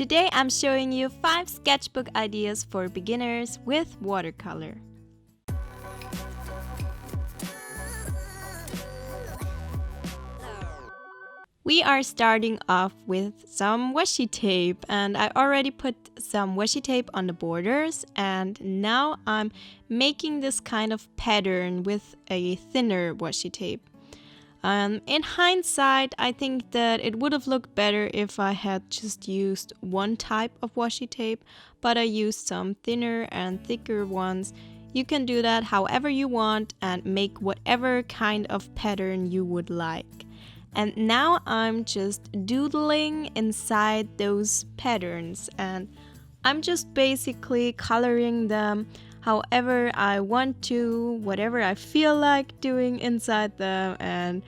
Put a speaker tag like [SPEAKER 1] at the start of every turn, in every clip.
[SPEAKER 1] Today I'm showing you 5 sketchbook ideas for beginners with watercolor. We are starting off with some washi tape, and I already put some washi tape on the borders, and now I'm making this kind of pattern with a thinner washi tape. In hindsight, I think that it would have looked better if I had just used one type of washi tape, but I used some thinner and thicker ones. You can do that however you want and make whatever kind of pattern you would like. And now I'm just doodling inside those patterns, and I'm just basically coloring them however I want to, whatever I feel like doing inside them, and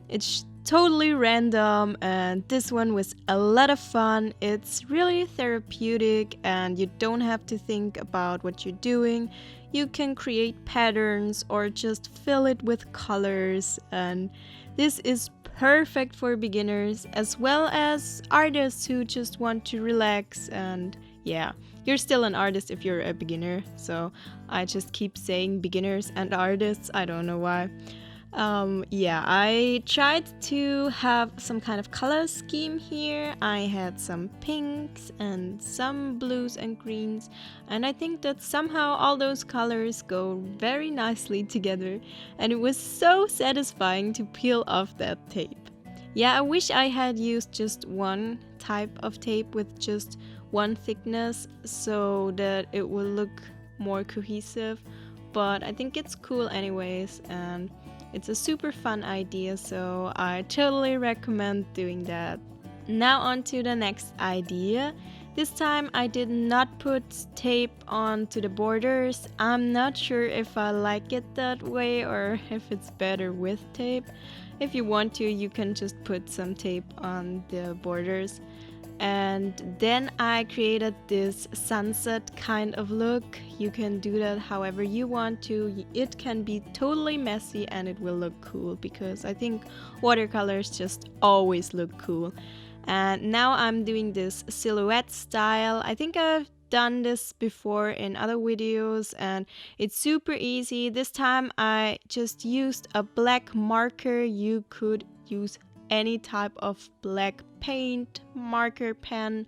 [SPEAKER 1] it's totally random. And this one was a lot of fun. It's really therapeutic and you don't have to think about what you're doing. You can create patterns or just fill it with colors, and this is perfect for beginners as well as artists who just want to relax. And yeah, you're still an artist if you're a beginner, so I just keep saying beginners and artists. I don't know why. I tried to have some kind of color scheme here. I had some pinks and some blues and greens, and I think that somehow all those colors go very nicely together, and it was so satisfying to peel off that tape. Yeah, I wish I had used just one type of tape with just one thickness so that it will look more cohesive, but I think it's cool anyways, and it's a super fun idea, so I totally recommend doing that. Now on to the next idea. This time I did not put tape onto the borders. I'm not sure if I like it that way or if it's better with tape. If you want to, you can just put some tape on the borders. And then I created this sunset kind of look. You can do that however you want to. It can be totally messy and it will look cool, because I think watercolors just always look cool. And now I'm doing this silhouette style. I think I've done this before in other videos and it's super easy. This time I just used a black marker. You could use any type of black paint, marker, pen,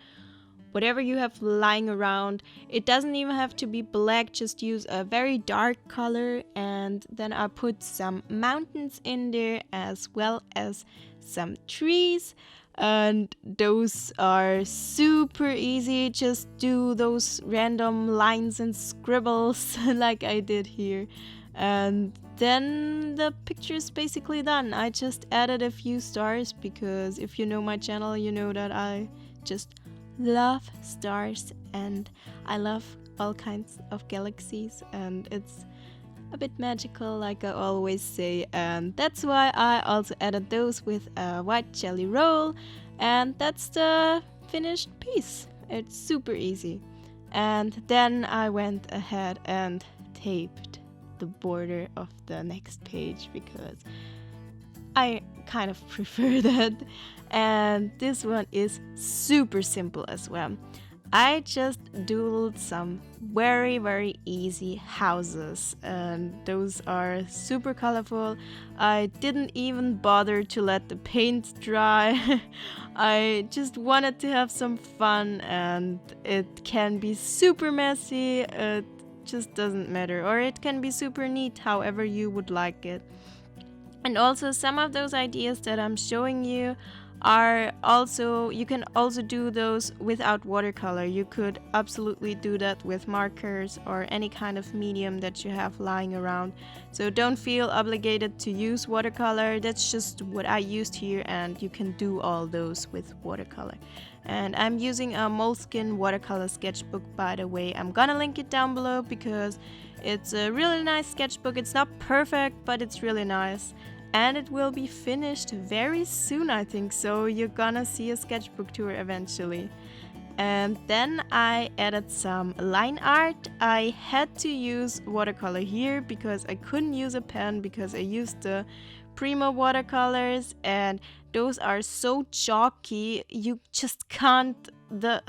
[SPEAKER 1] whatever you have lying around. It doesn't even have to be black, just use a very dark color. And then I put some mountains in there as well as some trees, and those are super easy. Just do those random lines and scribbles like I did here, and then the picture is basically done. I just added a few stars because if you know my channel, you know that I just love stars and I love all kinds of galaxies, and it's a bit magical like I always say, and that's why I also added those with a white jelly roll, and that's the finished piece. It's super easy. And then I went ahead and taped the border of the next page because I kind of prefer that. And this one is super simple as well. I just doodled some very easy houses, and those are super colorful. I didn't even bother to let the paint dry. I just wanted to have some fun, and it can be super messy. It just doesn't matter, or it can be super neat, however you would like it. And also some of those ideas that I'm showing you are also, you can also do those without watercolor. You could absolutely do that with markers or any kind of medium that you have lying around. So don't feel obligated to use watercolor. That's just what I used here, and you can do all those with watercolor. And I'm using a MOLESKINE watercolor sketchbook, by the way. I'm gonna link it down below because it's a really nice sketchbook. It's not perfect, but it's really nice. And it will be finished very soon, I think, so you're gonna see a sketchbook tour eventually. And then I added some line art. I had to use watercolor here because I couldn't use a pen because I used the Primo watercolors, and those are so chalky you just can't the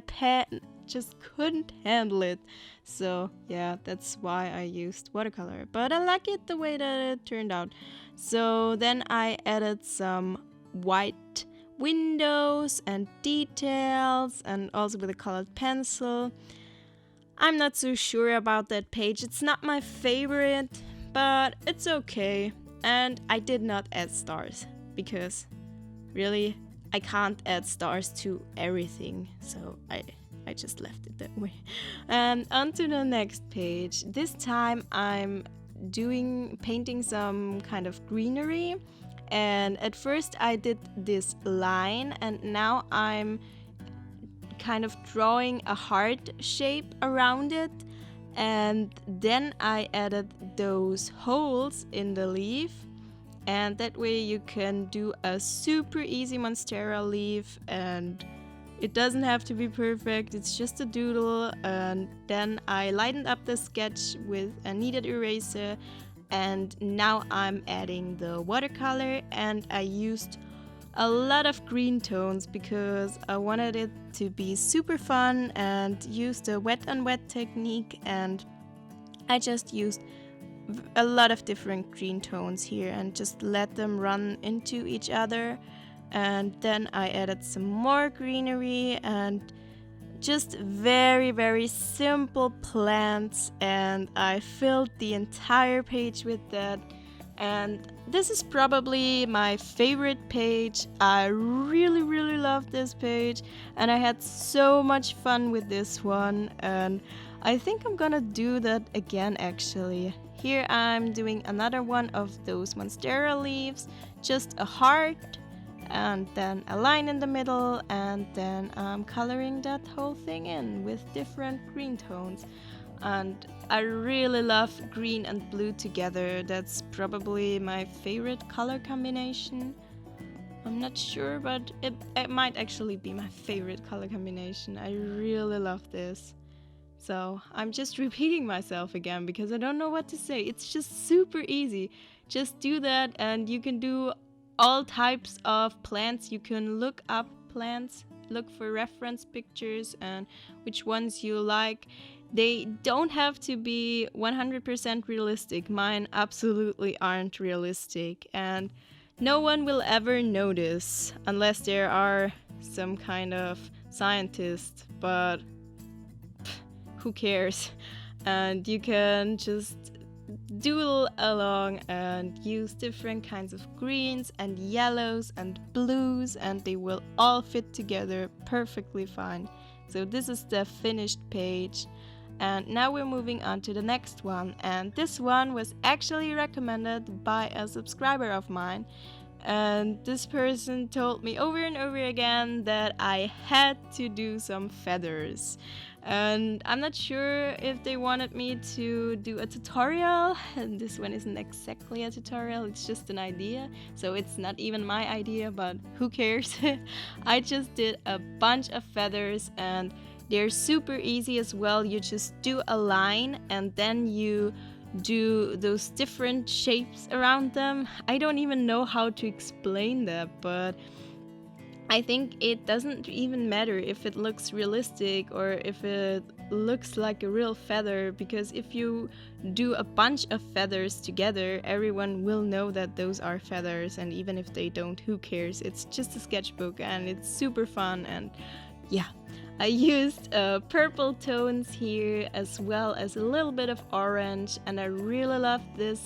[SPEAKER 1] pen just couldn't handle it. So yeah, that's why I used watercolor. But I like it the way that it turned out. So then I added some white windows and details, and also with a colored pencil. I'm not so sure about that page. It's not my favorite, but it's okay. And I did not add stars because really I can't add stars to everything. So I just left it that way. And on to the next page. This time I'm painting some kind of greenery. And at first I did this line, and now I'm kind of drawing a heart shape around it. And then I added those holes in the leaf, and that way you can do a super easy monstera leaf, and it doesn't have to be perfect, it's just a doodle. And then I lightened up the sketch with a kneaded eraser, and now I'm adding the watercolor, and I used a lot of green tones because I wanted it to be super fun, and used the wet on wet technique, and I just used a lot of different green tones here and just let them run into each other. And then I added some more greenery and just very, very simple plants, and I filled the entire page with that. And this is probably my favorite page. I really, really love this page, and I had so much fun with this one, and I think I'm gonna do that again actually. Here I'm doing another one of those monstera leaves, just a heart, and then a line in the middle, and then I'm coloring that whole thing in with different green tones. And I really love green and blue together. That's probably my favorite color combination. I'm not sure, but it might actually be my favorite color combination. I really love this. So I'm just repeating myself again because I don't know what to say. It's just super easy. Just do that, and you can do all types of plants. You can look up plants, look for reference pictures and which ones you like. They don't have to be 100% realistic. Mine absolutely aren't realistic, and no one will ever notice unless there are some kind of scientist, but who cares? And you can just doodle along and use different kinds of greens and yellows and blues, and they will all fit together perfectly fine. So this is the finished page, and now we're moving on to the next one. And this one was actually recommended by a subscriber of mine, and this person told me over and over again that I had to do some feathers. And I'm not sure if they wanted me to do a tutorial, and this one isn't exactly a tutorial, it's just an idea, so it's not even my idea, but who cares. I just did a bunch of feathers, and they're super easy as well. You just do a line and then you do those different shapes around them. I don't even know how to explain that, but I think it doesn't even matter if it looks realistic or if it looks like a real feather, because if you do a bunch of feathers together, everyone will know that those are feathers, and even if they don't, who cares? It's just a sketchbook and it's super fun. And yeah, I used purple tones here as well as a little bit of orange, and I really love this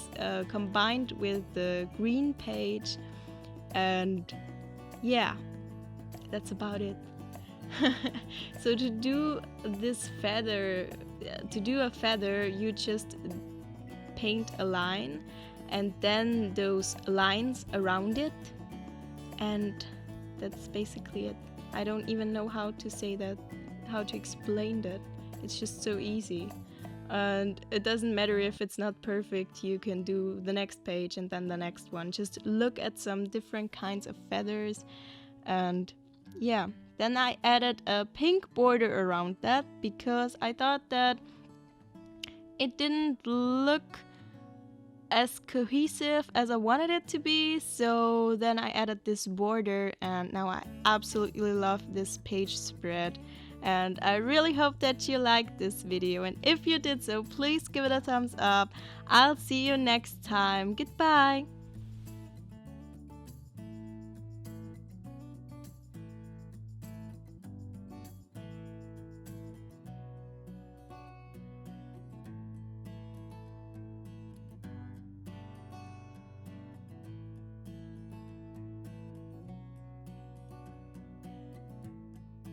[SPEAKER 1] combined with the green page. And yeah, that's about it. So to do this feather, you just paint a line and then those lines around it, and that's basically it. I don't even know how to say that, how to explain that. It's just so easy. And it doesn't matter if it's not perfect, you can do the next page and then the next one. Just look at some different kinds of feathers. And yeah, then I added a pink border around that because I thought that it didn't look as cohesive as I wanted it to be, so then I added this border, and now I absolutely love this page spread. And I really hope that you liked this video, and if you did so, please give it a thumbs up. I'll see you next time. Goodbye!